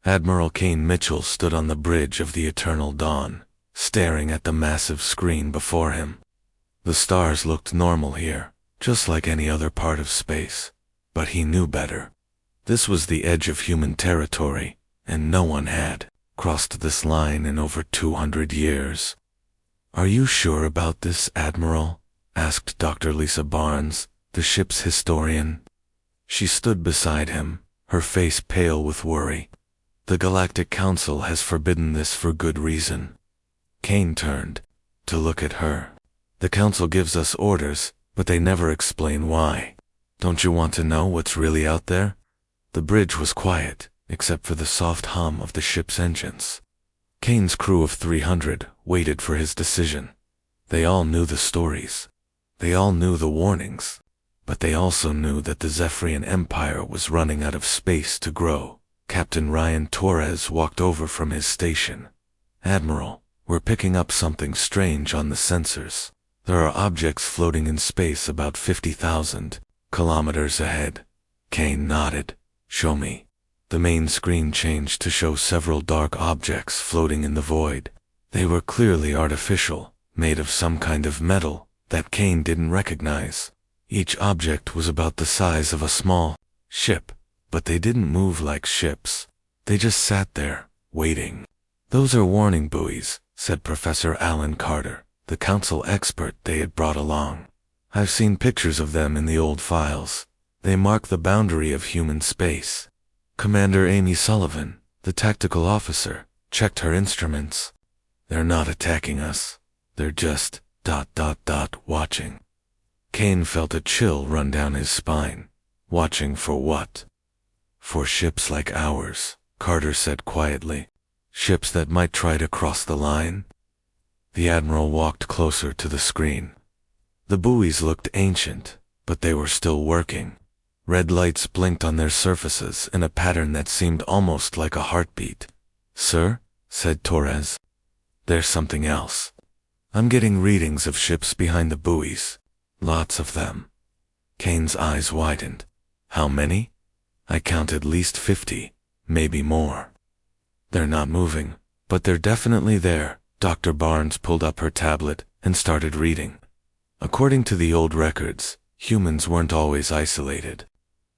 Admiral Kane Mitchell stood on the bridge of the Eternal Dawn, staring at the massive screen before him. The stars looked normal here, just like any other part of space, but he knew better. This was the edge of human territory, and no one had crossed this line in over 200 years. "Are you sure about this, Admiral?" asked Dr. Lisa Barnes, the ship's historian. She stood beside him, her face pale with worry. "The Galactic Council has forbidden this for good reason." Kane turned to look at her. "The Council gives us orders, but they never explain why. Don't you want to know what's really out there?" The bridge was quiet, except for the soft hum of the ship's engines. Kane's crew of 300 waited for his decision. They all knew the stories. They all knew the warnings. But they also knew that the Zephyrian Empire was running out of space to grow. Captain Ryan Torres walked over from his station. "Admiral, we're picking up something strange on the sensors. There are objects floating in space about 50,000 kilometers ahead." Kane nodded. "Show me." The main screen changed to show several dark objects floating in the void. They were clearly artificial, made of some kind of metal that Kane didn't recognize. Each object was about the size of a small ship, but they didn't move like ships. They just sat there, waiting. "Those are warning buoys," said Professor Alan Carter, the council expert they had brought along. "I've seen pictures of them in the old files. They mark the boundary of human space." Commander Amy Sullivan, the tactical officer, checked her instruments. "They're not attacking us. They're just ... watching." Kane felt a chill run down his spine. "Watching for what?" "For ships like ours," Carter said quietly. "Ships that might try to cross the line." The Admiral walked closer to the screen. The buoys looked ancient, but they were still working. Red lights blinked on their surfaces in a pattern that seemed almost like a heartbeat. "Sir," said Torres, "there's something else. I'm getting readings of ships behind the buoys. Lots of them." Kane's eyes widened. "How many?" "I count at least 50, maybe more." "They're not moving, but they're definitely there." Dr. Barnes pulled up her tablet and started reading. According to the old records, humans weren't always isolated.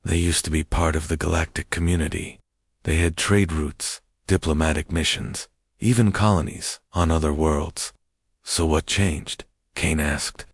They used to be part of the galactic community. They had trade routes, diplomatic missions, even colonies on other worlds. "So what changed?" Kane asked.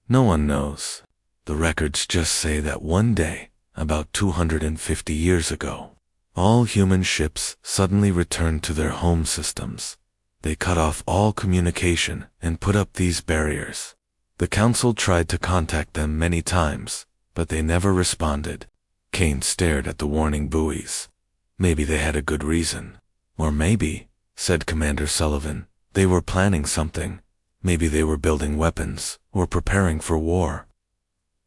"No one knows. The records just say that one day, about 250 years ago, all human ships suddenly returned to their home systems. They cut off all communication and put up these barriers. The Council tried to contact them many times, but they never responded." Kane stared at the warning buoys. "Maybe they had a good reason. Or maybe," said Commander Sullivan, "they were planning something. Maybe they were building weapons or preparing for war."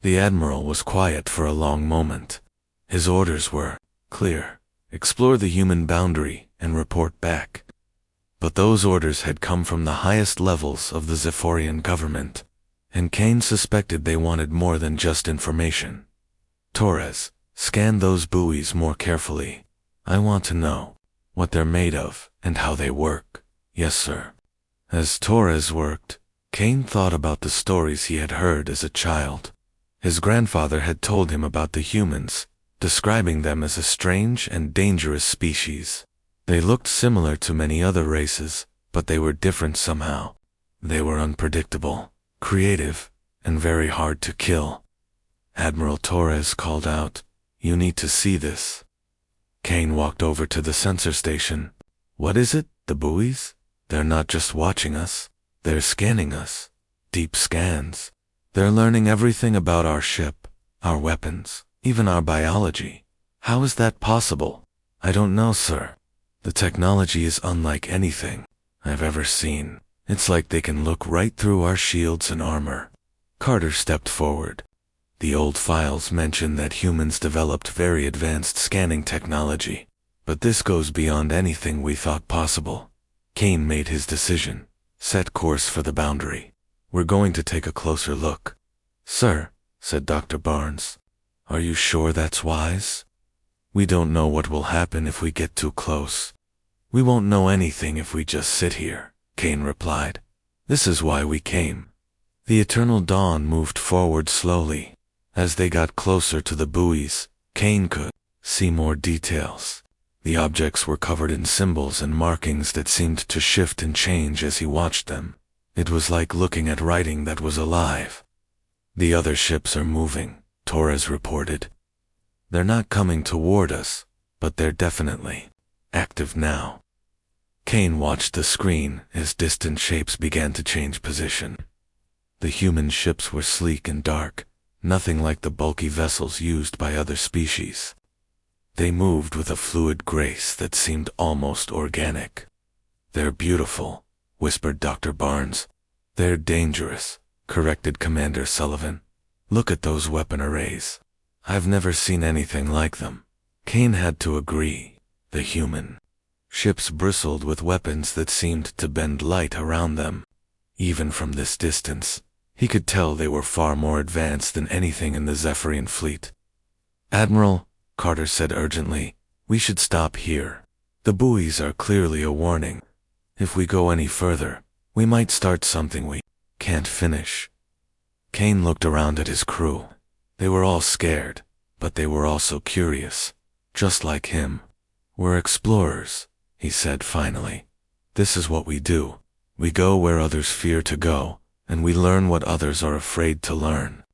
The Admiral was quiet for a long moment. His orders were clear: explore the human boundary and report back. But those orders had come from the highest levels of the Zephyrian government, and Kane suspected they wanted more than just information. "Torres, scan those buoys more carefully. I want to know what they're made of and how they work." "Yes, sir." As Torres worked, Kane thought about the stories he had heard as a child. His grandfather had told him about the humans, describing them as a strange and dangerous species. They looked similar to many other races, but they were different somehow. They were unpredictable, creative, and very hard to kill. Admiral Torres called out, "You need to see this." Kane walked over to the sensor station. "What is it? The buoys? They're not just watching us. They're scanning us. Deep scans. They're learning everything about our ship, our weapons, even our biology." "How is that possible?" "I don't know, sir. The technology is unlike anything I've ever seen. It's like they can look right through our shields and armor." Carter stepped forward. "The old files mention that humans developed very advanced scanning technology, but this goes beyond anything we thought possible." Kane made his decision. "Set course for the boundary. We're going to take a closer look." "Sir," said Dr. Barnes, "are you sure that's wise?" We don't know what will happen if we get too close. We won't know anything if we just sit here, Kane replied. This is why we came. The Eternal Dawn moved forward slowly. As they got closer to the buoys, Kane could see more details. The objects were covered in symbols and markings that seemed to shift and change as he watched them. It was like looking at writing that was alive. The other ships are moving, Torres reported. They're not coming toward us, but they're definitely active now. Kane watched the screen as distant shapes began to change position. The human ships were sleek and dark, nothing like the bulky vessels used by other species. They moved with a fluid grace that seemed almost organic. They're beautiful, whispered Dr. Barnes. They're dangerous, corrected Commander Sullivan. Look at those weapon arrays. I've never seen anything like them. Kane had to agree. The human ships bristled with weapons that seemed to bend light around them. Even from this distance, he could tell they were far more advanced than anything in the Zephyrian fleet. Admiral, Carter said urgently, we should stop here. The buoys are clearly a warning. If we go any further, we might start something we can't finish. Kane looked around at his crew. They were all scared, but they were also curious, just like him. We're explorers, he said finally. This is what we do. We go where others fear to go, and we learn what others are afraid to learn.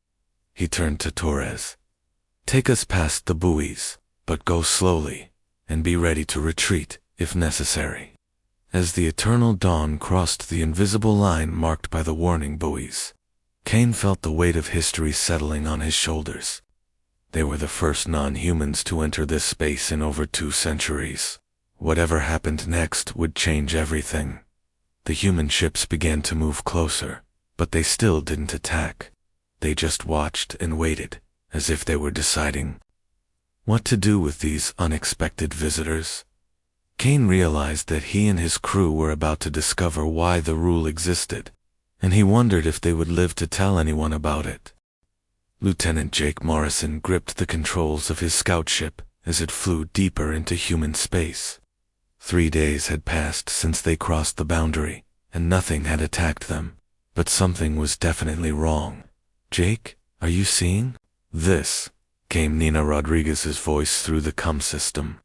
He turned to Torres. Take us past the buoys, but go slowly, and be ready to retreat, if necessary. As the Eternal Dawn crossed the invisible line marked by the warning buoys, Kane felt the weight of history settling on his shoulders. They were the first non-humans to enter this space in over 2 centuries. Whatever happened next would change everything. The human ships began to move closer, but they still didn't attack. They just watched and waited, as if they were deciding what to do with these unexpected visitors. Kane realized that he and his crew were about to discover why the rule existed, and he wondered if they would live to tell anyone about it. Lieutenant Jake Morrison gripped the controls of his scout ship as it flew deeper into human space. 3 days had passed since they crossed the boundary, and nothing had attacked them, but something was definitely wrong. Jake, are you seeing this? Came Nina Rodriguez's voice through the comm system.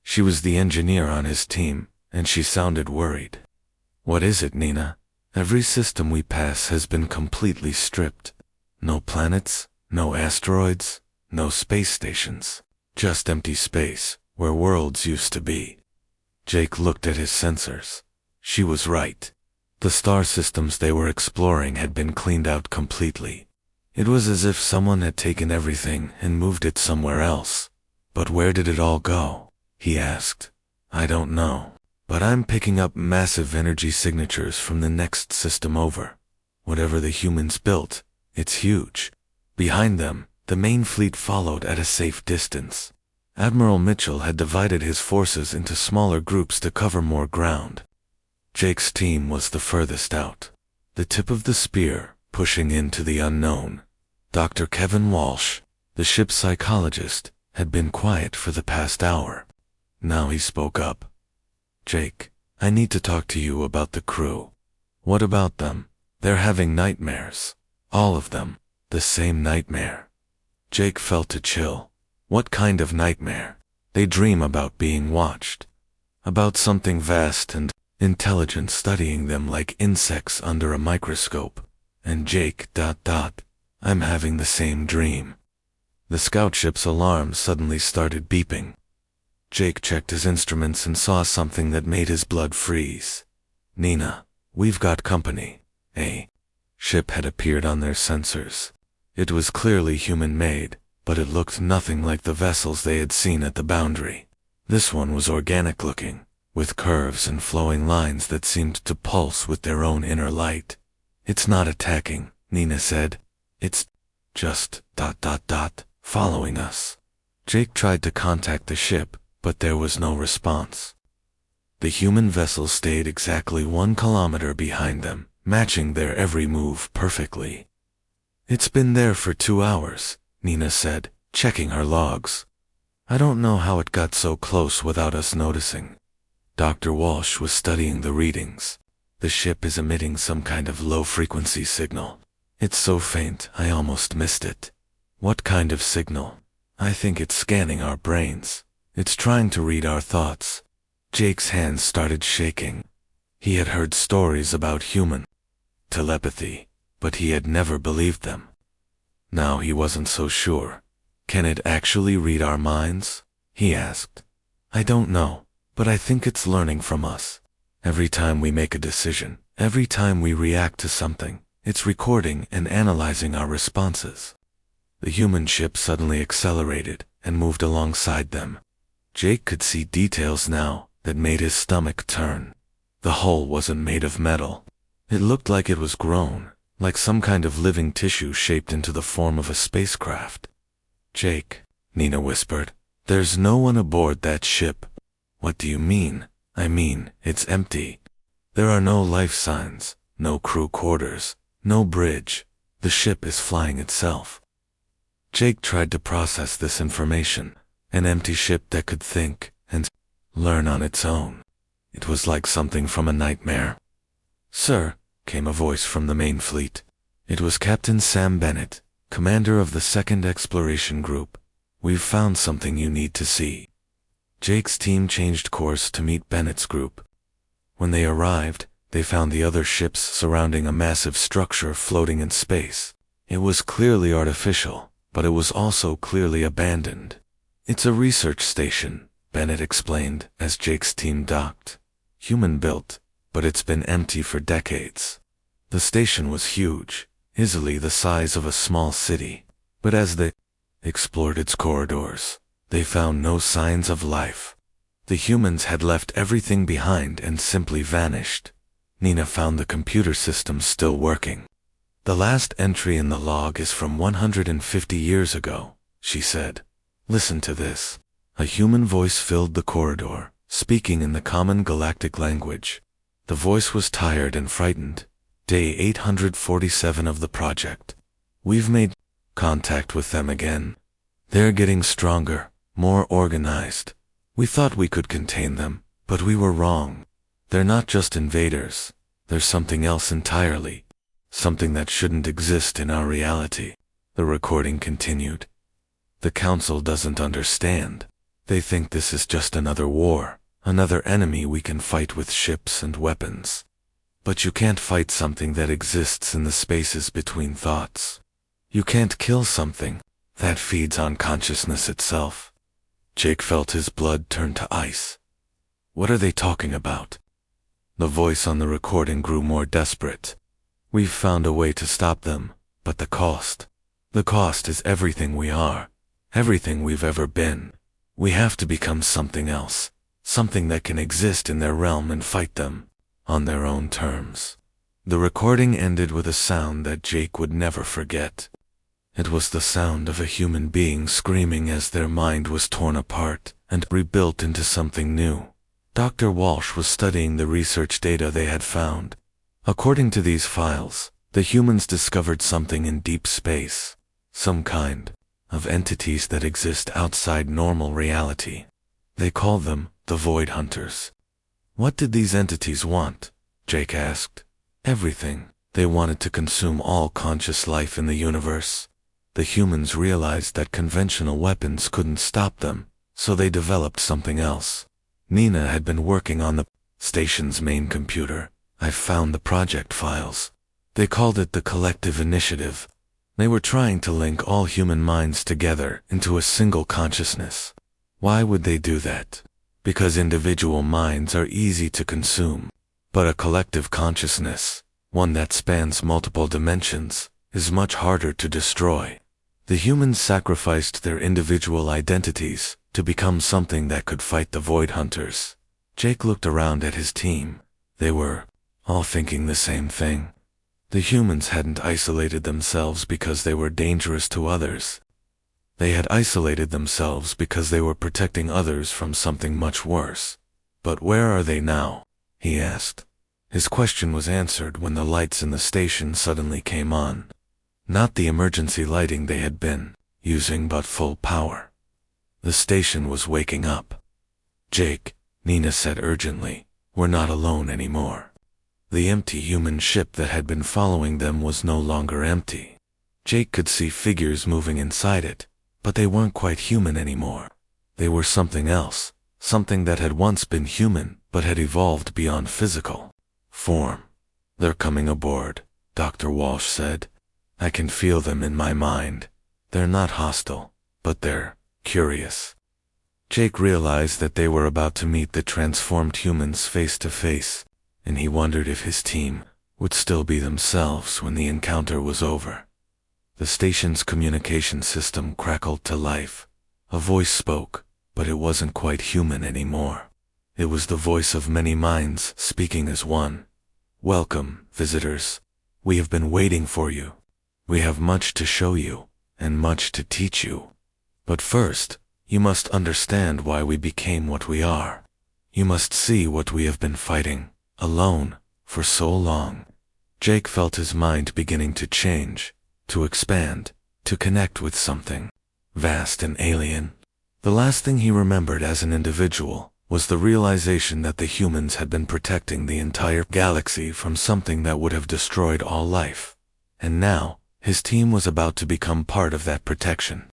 She was the engineer on his team, and she sounded worried. What is it, Nina? Every system we pass has been completely stripped. No planets, no asteroids, no space stations. Just empty space, where worlds used to be. Jake looked at his sensors. She was right. The star systems they were exploring had been cleaned out completely. It was as if someone had taken everything and moved it somewhere else. But where did it all go? He asked. I don't know, but I'm picking up massive energy signatures from the next system over. Whatever the humans built, it's huge. Behind them, the main fleet followed at a safe distance. Admiral Mitchell had divided his forces into smaller groups to cover more ground. Jake's team was the furthest out, the tip of the spear, pushing into the unknown. Dr. Kevin Walsh, the ship's psychologist, had been quiet for the past hour. Now he spoke up. Jake, I need to talk to you about the crew. What about them? They're having nightmares. All of them. The same nightmare. Jake felt a chill. What kind of nightmare? They dream about being watched. About something vast and intelligent studying them like insects under a microscope. And Jake, I'm having the same dream. The scout ship's alarm suddenly started beeping. Jake checked his instruments and saw something that made his blood freeze. Nina, we've got company. A ship had appeared on their sensors. It was clearly human-made, but it looked nothing like the vessels they had seen at the boundary. This one was organic-looking, with curves and flowing lines that seemed to pulse with their own inner light. It's not attacking, Nina said. It's just ... following us. Jake tried to contact the ship, but there was no response. The human vessel stayed exactly 1 kilometer behind them, matching their every move perfectly. It's been there for 2 hours, Nina said, checking her logs. I don't know how it got so close without us noticing. Dr. Walsh was studying the readings. The ship is emitting some kind of low-frequency signal. It's so faint, I almost missed it. What kind of signal? I think it's scanning our brains. It's trying to read our thoughts. Jake's hands started shaking. He had heard stories about human telepathy, but he had never believed them. Now he wasn't so sure. Can it actually read our minds? He asked. I don't know, but I think it's learning from us. Every time we make a decision, every time we react to something, it's recording and analyzing our responses. The human ship suddenly accelerated and moved alongside them. Jake could see details now that made his stomach turn. The hull wasn't made of metal. It looked like it was grown, like some kind of living tissue shaped into the form of a spacecraft. Jake, Nina whispered, there's no one aboard that ship. What do you mean? I mean, it's empty. There are no life signs, no crew quarters, no bridge. The ship is flying itself. Jake tried to process this information. An empty ship that could think and learn on its own. It was like something from a nightmare. Sir, came a voice from the main fleet. It was Captain Sam Bennett, commander of the 2nd Exploration Group. We've found something you need to see. Jake's team changed course to meet Bennett's group. When they arrived, they found the other ships surrounding a massive structure floating in space. It was clearly artificial, but it was also clearly abandoned. It's a research station, Bennett explained as Jake's team docked. Human-built, but it's been empty for decades. The station was huge, easily the size of a small city, but as they explored its corridors, they found no signs of life. The humans had left everything behind and simply vanished. Nina found the computer system still working. The last entry in the log is from 150 years ago, she said. Listen to this. A human voice filled the corridor, speaking in the common galactic language. The voice was tired and frightened. Day 847 of the project. We've made contact with them again. They're getting stronger, more organized. We thought we could contain them, but we were wrong. They're not just invaders. They're something else entirely. Something that shouldn't exist in our reality. The recording continued. The Council doesn't understand. They think this is just another war, another enemy we can fight with ships and weapons. But you can't fight something that exists in the spaces between thoughts. You can't kill something that feeds on consciousness itself. Jake felt his blood turn to ice. What are they talking about? The voice on the recording grew more desperate. We've found a way to stop them, but the cost. The cost is everything we are, everything we've ever been. We have to become something else, something that can exist in their realm and fight them, on their own terms. The recording ended with a sound that Jake would never forget. It was the sound of a human being screaming as their mind was torn apart and rebuilt into something new. Dr. Walsh was studying the research data they had found. According to these files, the humans discovered something in deep space, some kind of entities that exist outside normal reality. They call them the Void Hunters. What did these entities want? Jake asked. Everything. They wanted to consume all conscious life in the universe. The humans realized that conventional weapons couldn't stop them, so they developed something else. Nina had been working on the station's main computer. I found the project files. They called it the Collective Initiative. They were trying to link all human minds together into a single consciousness. Why would they do that? Because individual minds are easy to consume. But a collective consciousness, one that spans multiple dimensions, is much harder to destroy. The humans sacrificed their individual identities to become something that could fight the Void Hunters. Jake looked around at his team. They were all thinking the same thing. The humans hadn't isolated themselves because they were dangerous to others. They had isolated themselves because they were protecting others from something much worse. But where are they now? He asked. His question was answered when the lights in the station suddenly came on. Not the emergency lighting they had been using, but full power. The station was waking up. Jake, Nina said urgently, we're not alone anymore. The empty human ship that had been following them was no longer empty. Jake could see figures moving inside it, but they weren't quite human anymore. They were something else, something that had once been human but had evolved beyond physical form. They're coming aboard, Dr. Walsh said. I can feel them in my mind. They're not hostile, but they're curious. Jake realized that they were about to meet the transformed humans face to face, and he wondered if his team would still be themselves when the encounter was over. The station's communication system crackled to life. A voice spoke, but it wasn't quite human anymore. It was the voice of many minds speaking as one. Welcome, visitors. We have been waiting for you. We have much to show you, and much to teach you. But first, you must understand why we became what we are. You must see what we have been fighting, alone, for so long. Jake felt his mind beginning to change, to expand, to connect with something vast and alien. The last thing he remembered as an individual was the realization that the humans had been protecting the entire galaxy from something that would have destroyed all life. And now, his team was about to become part of that protection.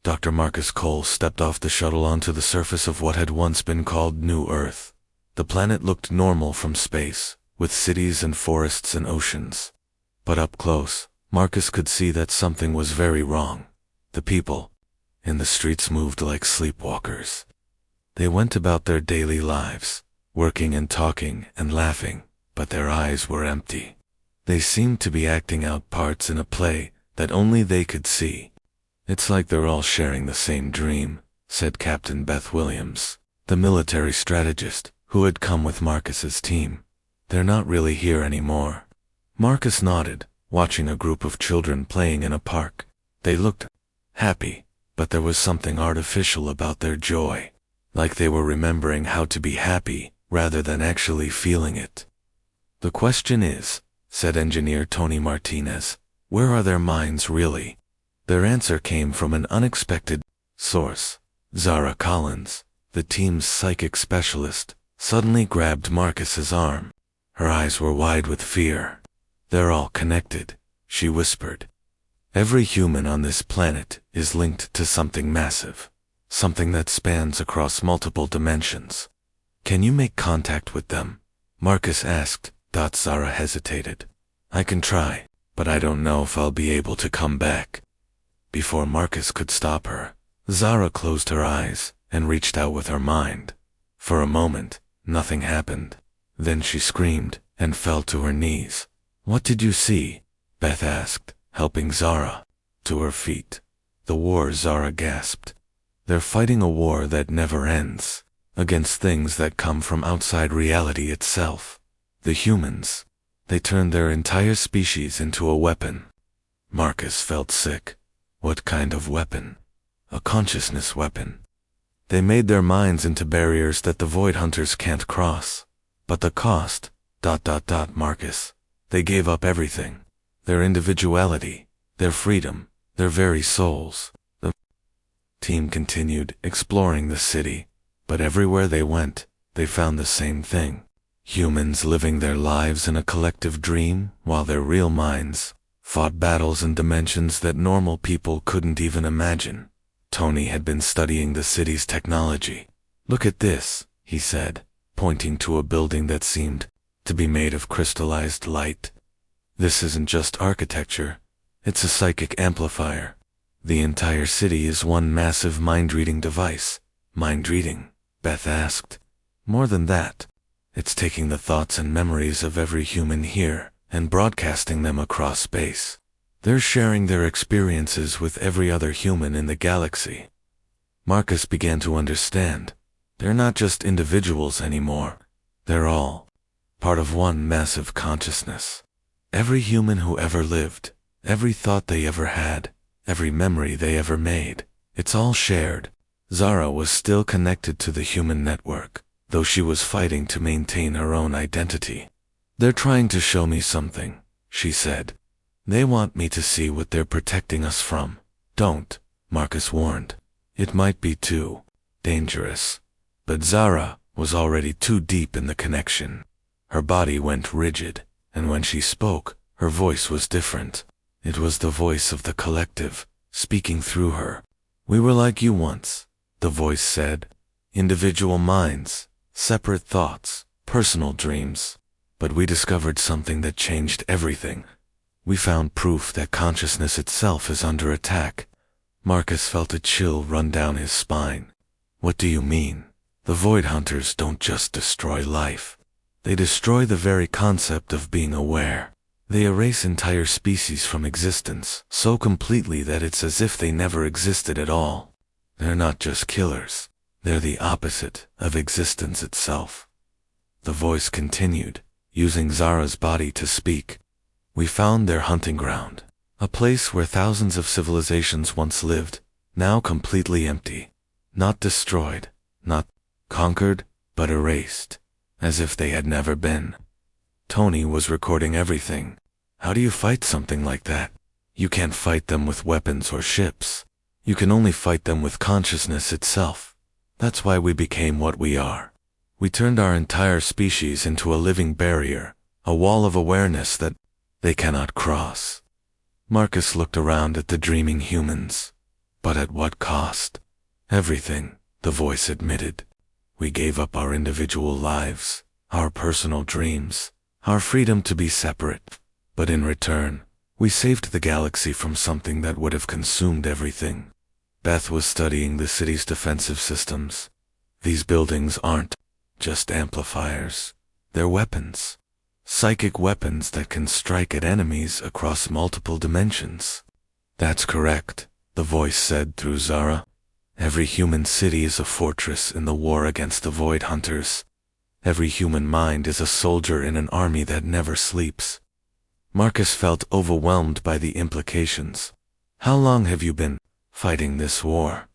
Dr. Marcus Cole stepped off the shuttle onto the surface of what had once been called New Earth. The planet looked normal from space, with cities and forests and oceans. But up close, Marcus could see that something was very wrong. The people in the streets moved like sleepwalkers. They went about their daily lives, working and talking and laughing, but their eyes were empty. They seemed to be acting out parts in a play that only they could see. It's like they're all sharing the same dream, said Captain Beth Williams, the military strategist who had come with Marcus's team. They're not really here anymore. Marcus nodded, watching a group of children playing in a park. They looked happy, but there was something artificial about their joy, like they were remembering how to be happy rather than actually feeling it. The question is, said engineer Tony Martinez, where are their minds really? Their answer came from an unexpected source. Zara Collins, the team's psychic specialist, suddenly grabbed Marcus's arm. Her eyes were wide with fear. They're all connected, she whispered. Every human on this planet is linked to something massive, something that spans across multiple dimensions. Can you make contact with them? Marcus asked. Zara hesitated. I can try, but I don't know if I'll be able to come back. Before Marcus could stop her, Zara closed her eyes and reached out with her mind. For a moment, nothing happened. Then she screamed and fell to her knees. What did you see? Beth asked, helping Zara to her feet. The war, Zara gasped. They're fighting a war that never ends, against things that come from outside reality itself. The humans. They turned their entire species into a weapon. Marcus felt sick. What kind of weapon? A consciousness weapon. They made their minds into barriers that the Void Hunters can't cross. But the cost, Marcus. They gave up everything. Their individuality, their freedom, their very souls. The team continued exploring the city, but everywhere they went, they found the same thing. Humans living their lives in a collective dream while their real minds fought battles in dimensions that normal people couldn't even imagine. Tony had been studying the city's technology. Look at this, he said, pointing to a building that seemed to be made of crystallized light. This isn't just architecture, it's a psychic amplifier. The entire city is one massive mind-reading device. Mind-reading? Beth asked. More than that. It's taking the thoughts and memories of every human here and broadcasting them across space. They're sharing their experiences with every other human in the galaxy. Marcus began to understand. They're not just individuals anymore. They're all part of one massive consciousness. Every human who ever lived, every thought they ever had, every memory they ever made, it's all shared. Zara was still connected to the human network, though she was fighting to maintain her own identity. They're trying to show me something, she said. They want me to see what they're protecting us from. Don't, Marcus warned. It might be too dangerous. But Zara was already too deep in the connection. Her body went rigid, and when she spoke, her voice was different. It was the voice of the collective, speaking through her. "We were like you once," the voice said. "Individual minds, separate thoughts, personal dreams. But we discovered something that changed everything. We found proof that consciousness itself is under attack." Marcus felt a chill run down his spine. "What do you mean?" "The Void Hunters don't just destroy life. They destroy the very concept of being aware. They erase entire species from existence so completely that it's as if they never existed at all. They're not just killers. They're the opposite of existence itself." The voice continued, using Zara's body to speak. "We found their hunting ground, a place where thousands of civilizations once lived, now completely empty. Not destroyed, not conquered, but erased, as if they had never been." Tony was recording everything. "How do you fight something like that? You can't fight them with weapons or ships. You can only fight them with consciousness itself. That's why we became what we are. We turned our entire species into a living barrier, a wall of awareness that they cannot cross." Marcus looked around at the dreaming humans. "But at what cost?" "Everything," the voice admitted. "We gave up our individual lives, our personal dreams, our freedom to be separate. But in return, we saved the galaxy from something that would have consumed everything." Beth was studying the city's defensive systems. "These buildings aren't just amplifiers. They're weapons. Psychic weapons that can strike at enemies across multiple dimensions." "That's correct," the voice said through Zara. "Every human city is a fortress in the war against the Void Hunters. Every human mind is a soldier in an army that never sleeps." Marcus felt overwhelmed by the implications. "How long have you been fighting this war?"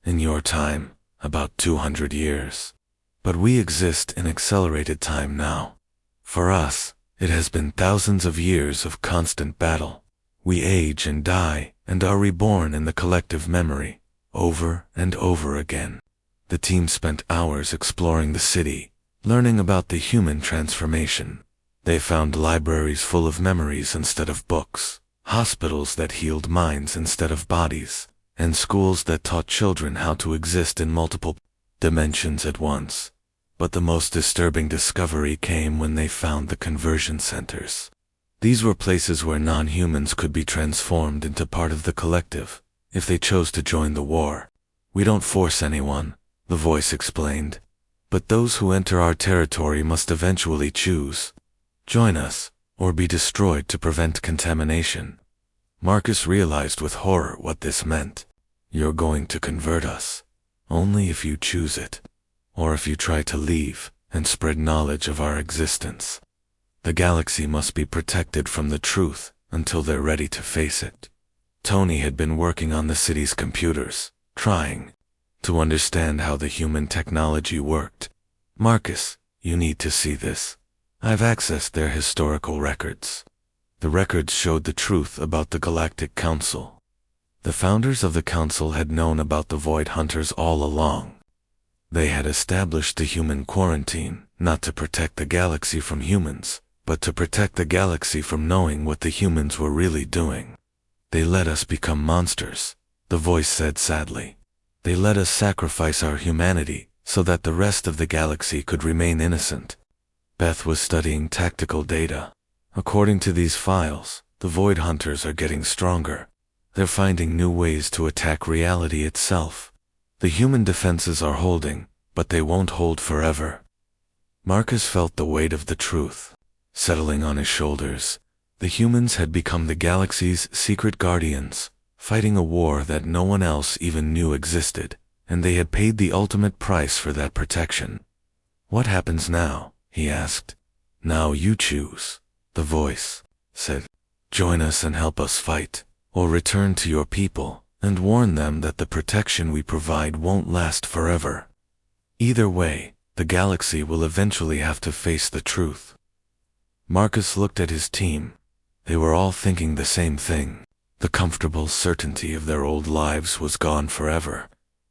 "In your time, about 200 years. But we exist in accelerated time now. For us, it has been thousands of years of constant battle. We age and die and are reborn in the collective memory, over and over again." The team spent hours exploring the city, learning about the human transformation. They found libraries full of memories instead of books, hospitals that healed minds instead of bodies, and schools that taught children how to exist in multiple dimensions at once. But the most disturbing discovery came when they found the conversion centers. These were places where non-humans could be transformed into part of the collective, if they chose to join the war. "We don't force anyone," the voice explained. "But those who enter our territory must eventually choose. Join us, or be destroyed to prevent contamination." Marcus realized with horror what this meant. "You're going to convert us. Only if you choose it. Or if you try to leave and spread knowledge of our existence. The galaxy must be protected from the truth until they're ready to face it." Tony had been working on the city's computers, trying to understand how the human technology worked. "Marcus, you need to see this. I've accessed their historical records." The records showed the truth about the Galactic Council. The founders of the council had known about the Void Hunters all along. They had established the human quarantine, not to protect the galaxy from humans, but to protect the galaxy from knowing what the humans were really doing. "They let us become monsters," the voice said sadly. "They let us sacrifice our humanity so that the rest of the galaxy could remain innocent." Beth was studying tactical data. "According to these files, the Void Hunters are getting stronger. They're finding new ways to attack reality itself. The human defenses are holding, but they won't hold forever." Marcus felt the weight of the truth settling on his shoulders. The humans had become the galaxy's secret guardians, fighting a war that no one else even knew existed, and they had paid the ultimate price for that protection. "What happens now?" he asked. "Now you choose," the voice said. "Join us and help us fight, or return to your people and warn them that the protection we provide won't last forever. Either way, the galaxy will eventually have to face the truth." Marcus looked at his team. They were all thinking the same thing. The comfortable certainty of their old lives was gone forever.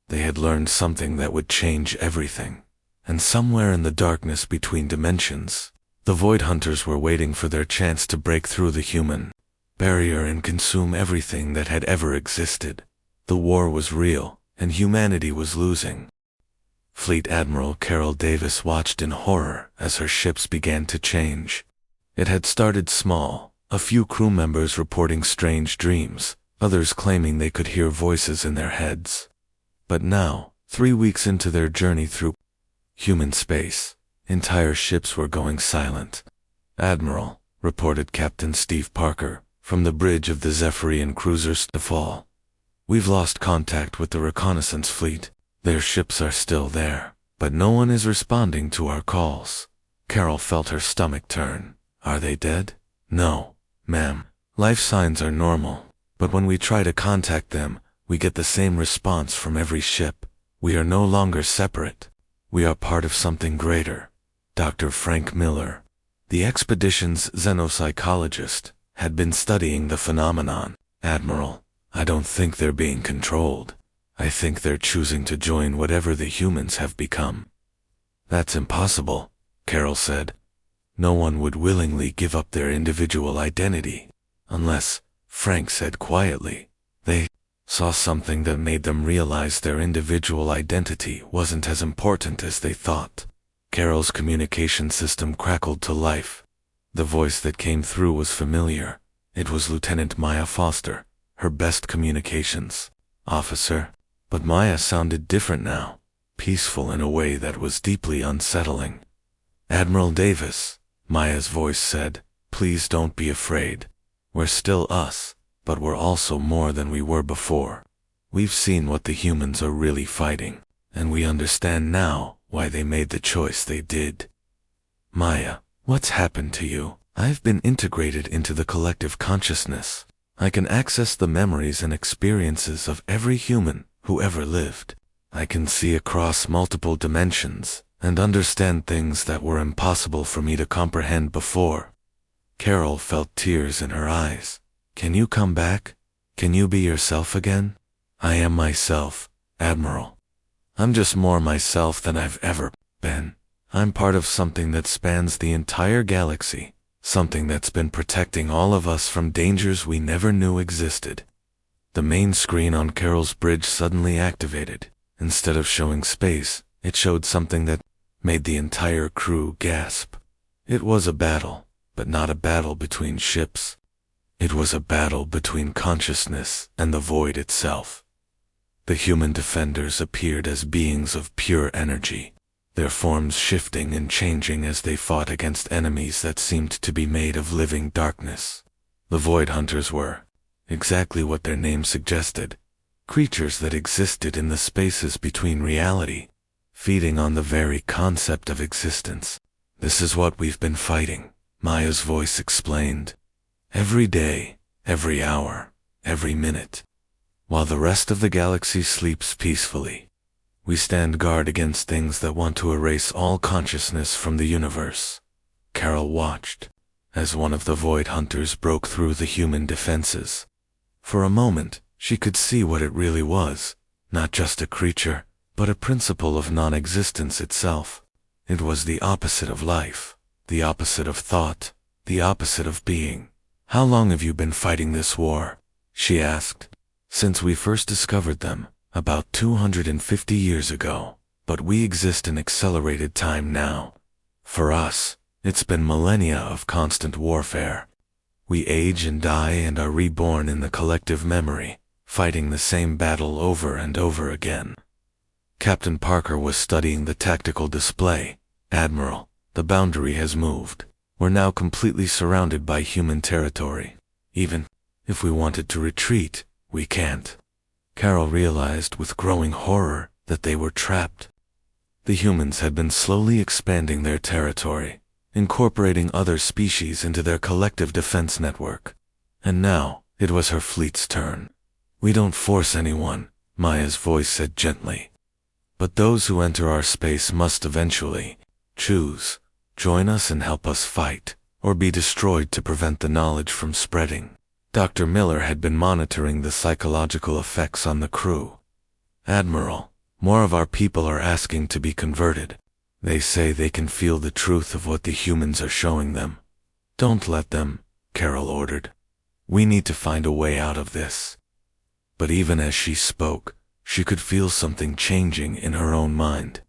They had learned something that would change everything. And somewhere in the darkness between dimensions, the Void Hunters were waiting for their chance to break through the human barrier and consume everything that had ever existed. The war was real, and humanity was losing. Fleet Admiral Carol Davis watched in horror as her ships began to change. It had started small, a few crew members reporting strange dreams, others claiming they could hear voices in their heads. But now, 3 weeks into their journey through human space, entire ships were going silent. "Admiral," reported Captain Steve Parker, from the bridge of the Zephyrian cruiser Stafall. "We've lost contact with the reconnaissance fleet. Their ships are still there, but no one is responding to our calls." Carol felt her stomach turn. "Are they dead?" "No, ma'am. Life signs are normal, but when we try to contact them, we get the same response from every ship. We are no longer separate. We are part of something greater." Dr. Frank Miller, the expedition's xenopsychologist, had been studying the phenomenon. "Admiral, I don't think they're being controlled. I think they're choosing to join whatever the humans have become." "That's impossible," Carol said. "No one would willingly give up their individual identity. Unless," Frank said quietly, "they saw something that made them realize their individual identity wasn't as important as they thought." Carol's communication system crackled to life. The voice that came through was familiar. It was Lieutenant Maya Foster, her best communications officer. But Maya sounded different now, peaceful in a way that was deeply unsettling. "Admiral Davis," Maya's voice said, "please don't be afraid. We're still us, but we're also more than we were before. We've seen what the humans are really fighting, and we understand now why they made the choice they did." "Maya, what's happened to you?" "I've been integrated into the collective consciousness. I can access the memories and experiences of every human who ever lived. I can see across multiple dimensions and understand things that were impossible for me to comprehend before." Carol felt tears in her eyes. "Can you come back? Can you be yourself again?" "I am myself, Admiral. I'm just more myself than I've ever been. I'm part of something that spans the entire galaxy, something that's been protecting all of us from dangers we never knew existed." The main screen on Carol's bridge suddenly activated. Instead of showing space, it showed something that made the entire crew gasp. It was a battle, but not a battle between ships. It was a battle between consciousness and the void itself. The human defenders appeared as beings of pure energy, their forms shifting and changing as they fought against enemies that seemed to be made of living darkness. The Void Hunters were exactly what their name suggested, creatures that existed in the spaces between reality, feeding on the very concept of existence. "This is what we've been fighting," Maya's voice explained. "Every day, every hour, every minute. While the rest of the galaxy sleeps peacefully, we stand guard against things that want to erase all consciousness from the universe." Carol watched as one of the Void Hunters broke through the human defenses. For a moment, she could see what it really was, not just a creature, but a principle of non-existence itself. It was the opposite of life, the opposite of thought, the opposite of being. "How long have you been fighting this war?" she asked. "Since we first discovered them, about 250 years ago, but we exist in accelerated time now. For us, it's been millennia of constant warfare. We age and die and are reborn in the collective memory, fighting the same battle over and over again." Captain Parker was studying the tactical display. "Admiral, the boundary has moved. We're now completely surrounded by human territory. Even if we wanted to retreat, we can't." Carol realized with growing horror that they were trapped. The humans had been slowly expanding their territory, incorporating other species into their collective defense network. And now, it was her fleet's turn. "We don't force anyone," Maya's voice said gently. "But those who enter our space must eventually choose, join us and help us fight, or be destroyed to prevent the knowledge from spreading." Dr. Miller had been monitoring the psychological effects on the crew. "Admiral, More of our people are asking to be converted. They say they can feel the truth of what the humans are showing them. Don't let them, Carol ordered. We need to find a way out of this. But even as she spoke, she could feel something changing in her own mind.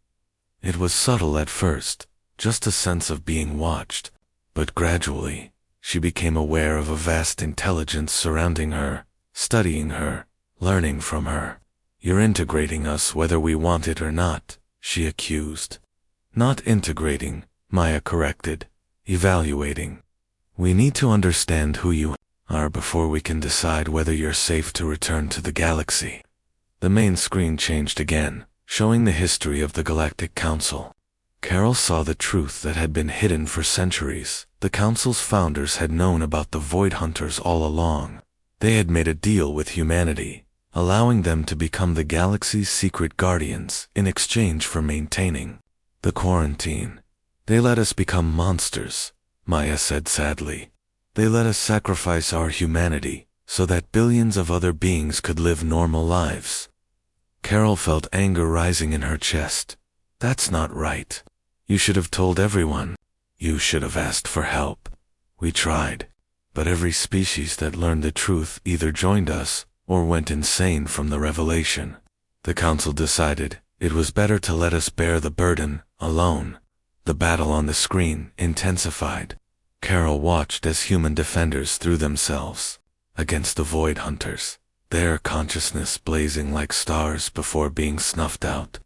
It was subtle at first, just a sense of being watched, but gradually, she became aware of a vast intelligence surrounding her, studying her, learning from her. You're integrating us whether we want it or not, she accused. Not integrating, Maya corrected. Evaluating. We need to understand who you are before we can decide whether you're safe to return to the galaxy. The main screen changed again, showing the history of the Galactic Council. Carol saw the truth that had been hidden for centuries. The Council's founders had known about the Void Hunters all along. They had made a deal with humanity, allowing them to become the galaxy's secret guardians in exchange for maintaining the quarantine. They let us become monsters, Maya said sadly. They let us sacrifice our humanity so that billions of other beings could live normal lives. Carol felt anger rising in her chest. That's not right. You should have told everyone. You should have asked for help. We tried. But every species that learned the truth either joined us or went insane from the revelation. The Council decided it was better to let us bear the burden alone. The battle on the screen intensified. Carol watched as human defenders threw themselves against the Void Hunters, their consciousness blazing like stars before being snuffed out.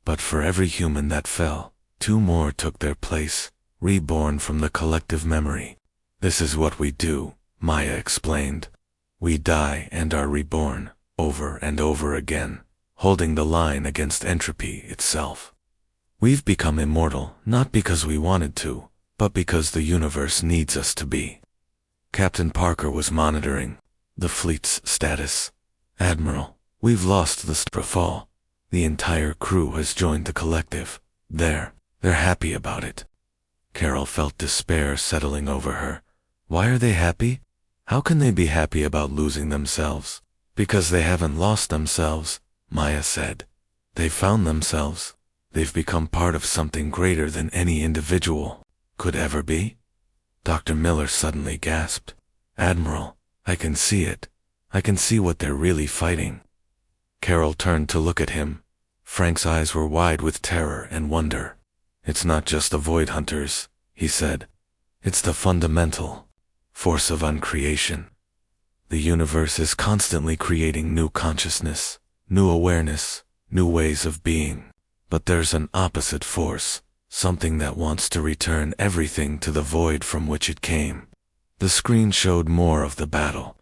But for every human that fell, 2 more took their place, reborn from the collective memory. This is what we do, Maya explained. We die and are reborn, over and over again, holding the line against entropy itself. We've become immortal, not because we wanted to, but because the universe needs us to be. Captain Parker was monitoring the fleet's status. Admiral, we've lost the Starfall. The entire crew has joined the collective. They're happy about it. Carol felt despair settling over her. Why are they happy? How can they be happy about losing themselves? Because they haven't lost themselves, Maya said. They've found themselves. They've become part of something greater than any individual could ever be. Dr. Miller suddenly gasped. Admiral, I can see it. I can see what they're really fighting. Carol turned to look at him. Frank's eyes were wide with terror and wonder. It's not just the Void Hunters, he said. It's the fundamental force of uncreation. The universe is constantly creating new consciousness, new awareness, new ways of being. But there's an opposite force, something that wants to return everything to the void from which it came. The screen showed more of the battle.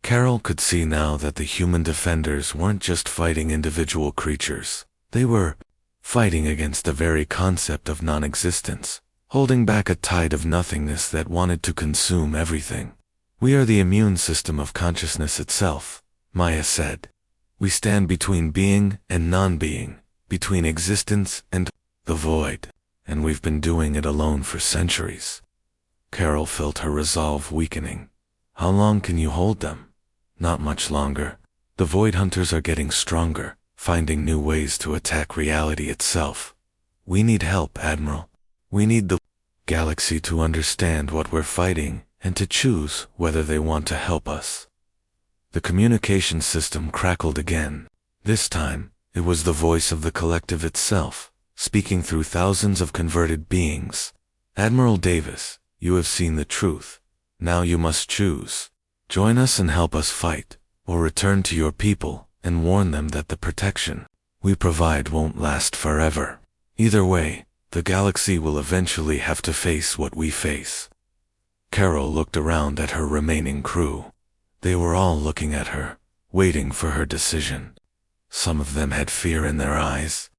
Carol could see now that the human defenders weren't just fighting individual creatures. They were fighting against the very concept of non-existence, holding back a tide of nothingness that wanted to consume everything. We are the immune system of consciousness itself, Maya said. We stand between being and non-being, between existence and the void, and we've been doing it alone for centuries. Carol felt her resolve weakening. How long can you hold them? Not much longer. The Void Hunters are getting stronger, finding new ways to attack reality itself. We need help, Admiral. We need the galaxy to understand what we're fighting and to choose whether they want to help us. The communication system crackled again. This time, it was the voice of the collective itself, speaking through thousands of converted beings. Admiral Davis, you have seen the truth. Now you must choose. Join us and help us fight, or return to your people and warn them that the protection we provide won't last forever. Either way, the galaxy will eventually have to face what we face. Carol looked around at her remaining crew. They were all looking at her, waiting for her decision. Some of them had fear in their eyes.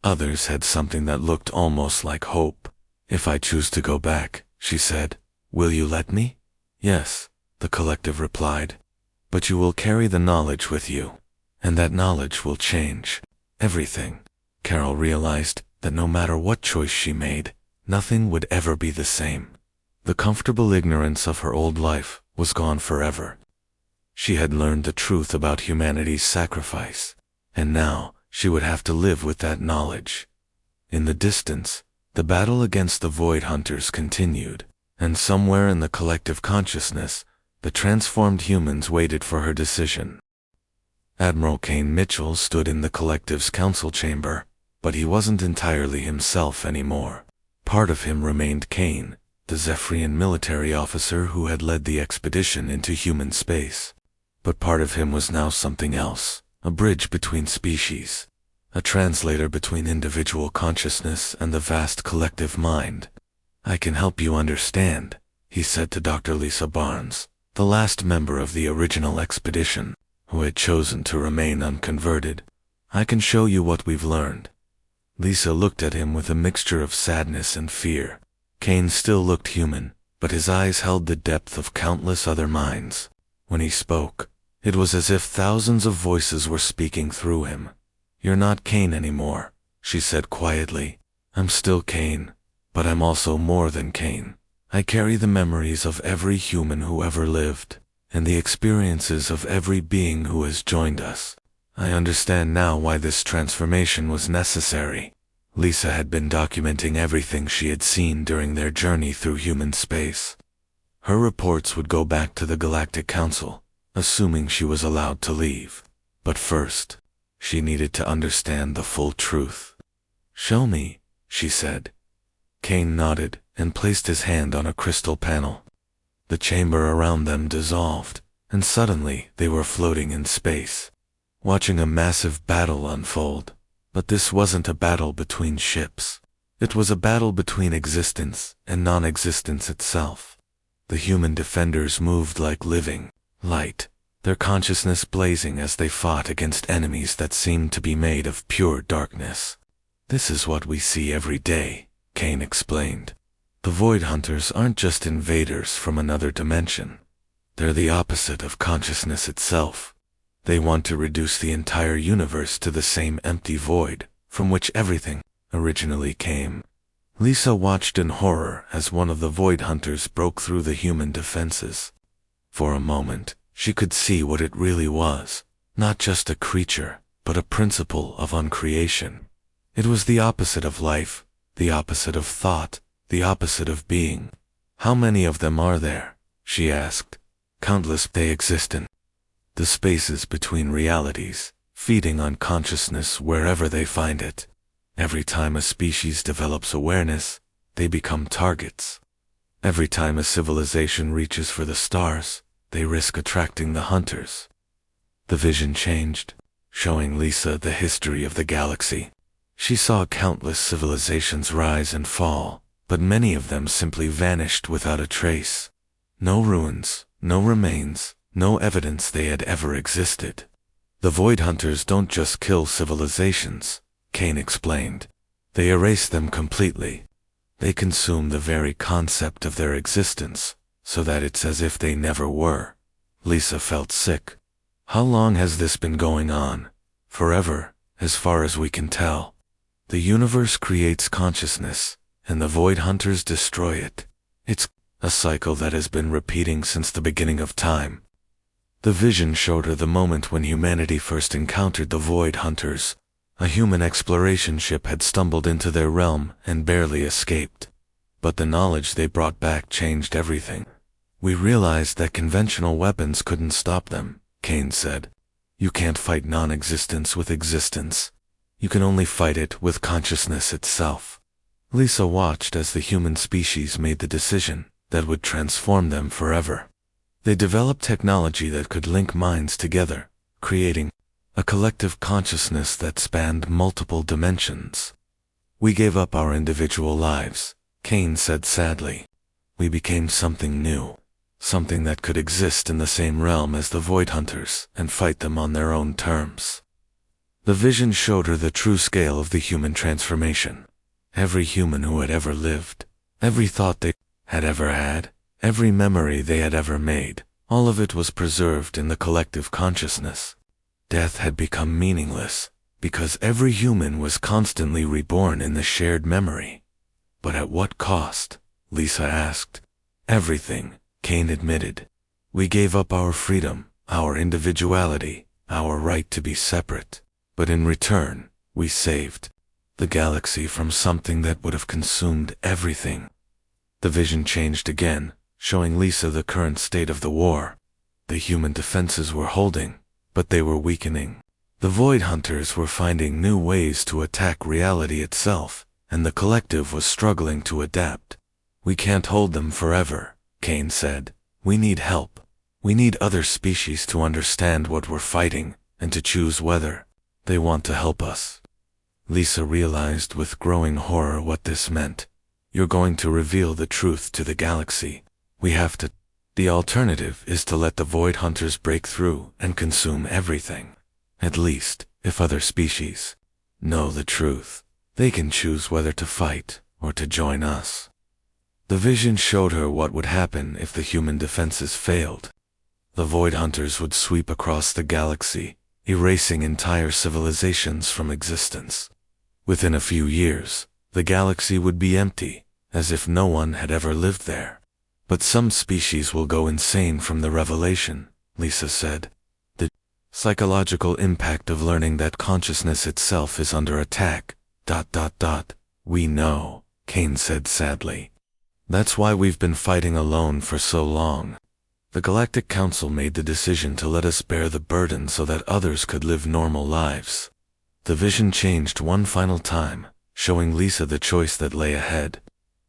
Others had something that looked almost like hope. If I choose to go back, she said, will you let me? Yes, the collective replied. But you will carry the knowledge with you, and that knowledge will change everything. Carol realized that no matter what choice she made, nothing would ever be the same. The comfortable ignorance of her old life was gone forever. She had learned the truth about humanity's sacrifice, and now She would have to live with that knowledge. In the distance, the battle against the Void Hunters continued, and somewhere in the collective consciousness, the transformed humans waited for her decision. Admiral Kane Mitchell stood in the collective's council chamber, but he wasn't entirely himself anymore. Part of him remained Kane, the Zephyrian military officer who had led the expedition into human space. But part of him was now something else, a bridge between species, a translator between individual consciousness and the vast collective mind. "I can help you understand," he said to Dr. Lisa Barnes, the last member of the original expedition, who had chosen to remain unconverted. "I can show you what we've learned." Lisa looked at him with a mixture of sadness and fear. Kane still looked human, but his eyes held the depth of countless other minds. When he spoke, it was as if thousands of voices were speaking through him. "You're not Kane anymore," she said quietly. "I'm still Kane, but I'm also more than Kane. I carry the memories of every human who ever lived, and the experiences of every being who has joined us. I understand now why this transformation was necessary." Lisa had been documenting everything she had seen during their journey through human space. Her reports would go back to the Galactic Council, assuming she was allowed to leave. But first, she needed to understand the full truth. "Show me," she said. Kane nodded and placed his hand on a crystal panel. The chamber around them dissolved, and suddenly they were floating in space, watching a massive battle unfold. But this wasn't a battle between ships. It was a battle between existence and non-existence itself. The human defenders moved like living light, their consciousness blazing as they fought against enemies that seemed to be made of pure darkness. "This is what we see every day," Kane explained. "The Void Hunters aren't just invaders from another dimension. They're the opposite of consciousness itself. They want to reduce the entire universe to the same empty void from which everything originally came." Lisa watched in horror as one of the Void Hunters broke through the human defenses. For a moment, she could see what it really was, not just a creature, but a principle of uncreation. It was the opposite of life, the opposite of thought, the opposite of being. "How many of them are there?" she asked. "Countless. They exist in the spaces between realities, feeding on consciousness wherever they find it. Every time a species develops awareness, they become targets. Every time a civilization reaches for the stars, they risk attracting the hunters." The vision changed, showing Lisa the history of the galaxy. She saw countless civilizations rise and fall, but many of them simply vanished without a trace. No ruins, no remains, no evidence they had ever existed. "The Void Hunters don't just kill civilizations," Kane explained. "They erase them completely. They consume the very concept of their existence, so that it's as if they never were." Lisa felt sick. "How long has this been going on?" "Forever, as far as we can tell. The universe creates consciousness, and the Void Hunters destroy it. It's a cycle that has been repeating since the beginning of time." The vision showed her the moment when humanity first encountered the Void Hunters. A human exploration ship had stumbled into their realm and barely escaped. But the knowledge they brought back changed everything. "We realized that conventional weapons couldn't stop them," Kane said. "You can't fight non-existence with existence. You can only fight it with consciousness itself." Lisa watched as the human species made the decision that would transform them forever. They developed technology that could link minds together, creating a collective consciousness that spanned multiple dimensions. "We gave up our individual lives," Kane said sadly. "We became something new, something that could exist in the same realm as the Void Hunters and fight them on their own terms." The vision showed her the true scale of the human transformation. Every human who had ever lived, every thought they had ever had, every memory they had ever made, all of it was preserved in the collective consciousness. Death had become meaningless, because every human was constantly reborn in the shared memory. "But at what cost?" Lisa asked. "Everything," Kane admitted. "We gave up our freedom, our individuality, our right to be separate. But in return, we saved the galaxy from something that would have consumed everything. The vision changed again, showing Lisa the current state of the war. The human defenses were holding, but they were weakening. The Void Hunters were finding new ways to attack reality itself, and the collective was struggling to adapt. We can't hold them forever, Kane said. We need help. We need other species to understand what we're fighting, and to choose whether they want to help us. Lisa realized with growing horror what this meant. You're going to reveal the truth to the galaxy. We have to. The alternative is to let the Void Hunters break through and consume everything. At least, if other species know the truth, they can choose whether to fight or to join us. The vision showed her what would happen if the human defenses failed. The Void Hunters would sweep across the galaxy, erasing entire civilizations from existence. Within a few years, the galaxy would be empty, as if no one had ever lived there. But some species will go insane from the revelation, Lisa said. The psychological impact of learning that consciousness itself is under attack. We know, Kane said sadly. That's why we've been fighting alone for so long. The Galactic Council made the decision to let us bear the burden so that others could live normal lives. The vision changed one final time, showing Lisa the choice that lay ahead.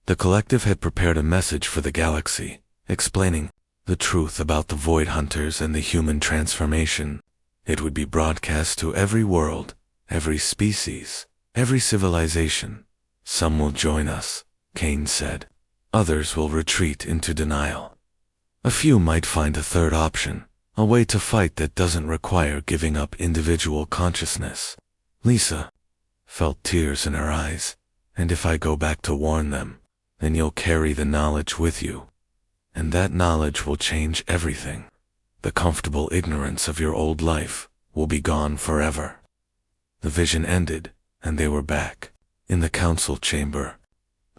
The collective had prepared a message for the galaxy, explaining the truth about the Void Hunters and the human transformation. It would be broadcast to every world, every species, every civilization. Some will join us, Kane said. Others will retreat into denial. A few might find a third option, a way to fight that doesn't require giving up individual consciousness. Lisa felt tears in her eyes. And if I go back to warn them, then you'll carry the knowledge with you. And that knowledge will change everything. The comfortable ignorance of your old life will be gone forever. The vision ended, and they were back in the council chamber.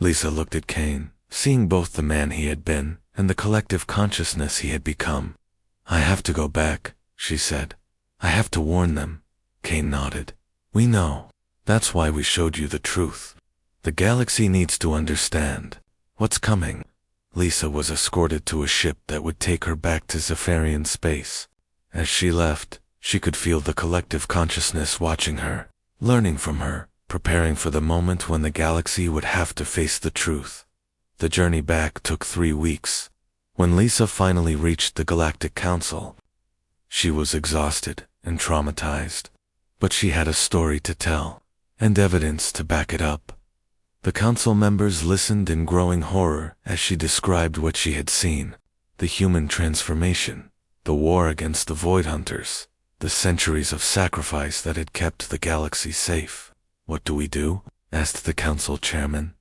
Lisa looked at Kane, seeing both the man he had been and the collective consciousness he had become. I have to go back, she said. I have to warn them. Kane nodded. We know. That's why we showed you the truth. The galaxy needs to understand what's coming. Lisa was escorted to a ship that would take her back to Zephyrian space. As she left, she could feel the collective consciousness watching her, learning from her, preparing for the moment when the galaxy would have to face the truth. The journey back took 3 weeks. When Lisa finally reached the Galactic Council, she was exhausted and traumatized. But she had a story to tell, and evidence to back it up. The council members listened in growing horror as she described what she had seen: the human transformation, the war against the Void Hunters, the centuries of sacrifice that had kept the galaxy safe. What do we do? Asked the council chairman.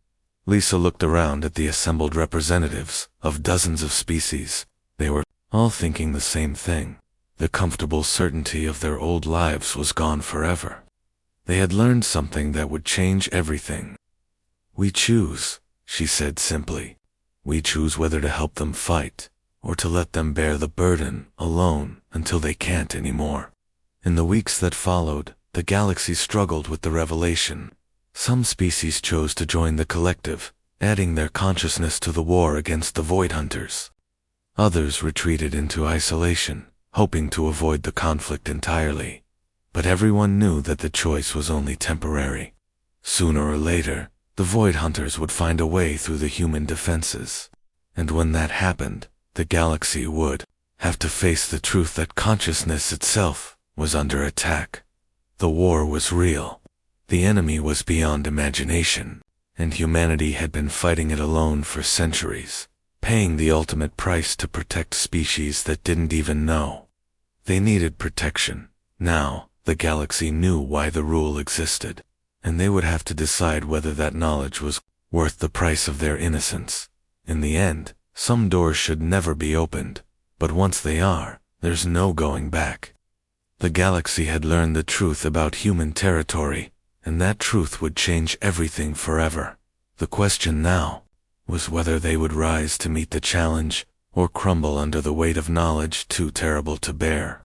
Lisa looked around at the assembled representatives of dozens of species. They were all thinking the same thing. The comfortable certainty of their old lives was gone forever. They had learned something that would change everything. We choose, she said simply. We choose whether to help them fight, or to let them bear the burden alone until they can't anymore. In the weeks that followed, the galaxy struggled with the revelation. Some species chose to join the collective, adding their consciousness to the war against the Void Hunters. Others retreated into isolation, hoping to avoid the conflict entirely. But everyone knew that the choice was only temporary. Sooner or later, the Void Hunters would find a way through the human defenses. And when that happened, the galaxy would have to face the truth that consciousness itself was under attack. The war was real. The enemy was beyond imagination, and humanity had been fighting it alone for centuries, paying the ultimate price to protect species that didn't even know they needed protection. Now, the galaxy knew why the rule existed, and they would have to decide whether that knowledge was worth the price of their innocence. In the end, some doors should never be opened, but once they are, there's no going back. The galaxy had learned the truth about human territory, and that truth would change everything forever. The question now was whether they would rise to meet the challenge or crumble under the weight of knowledge too terrible to bear.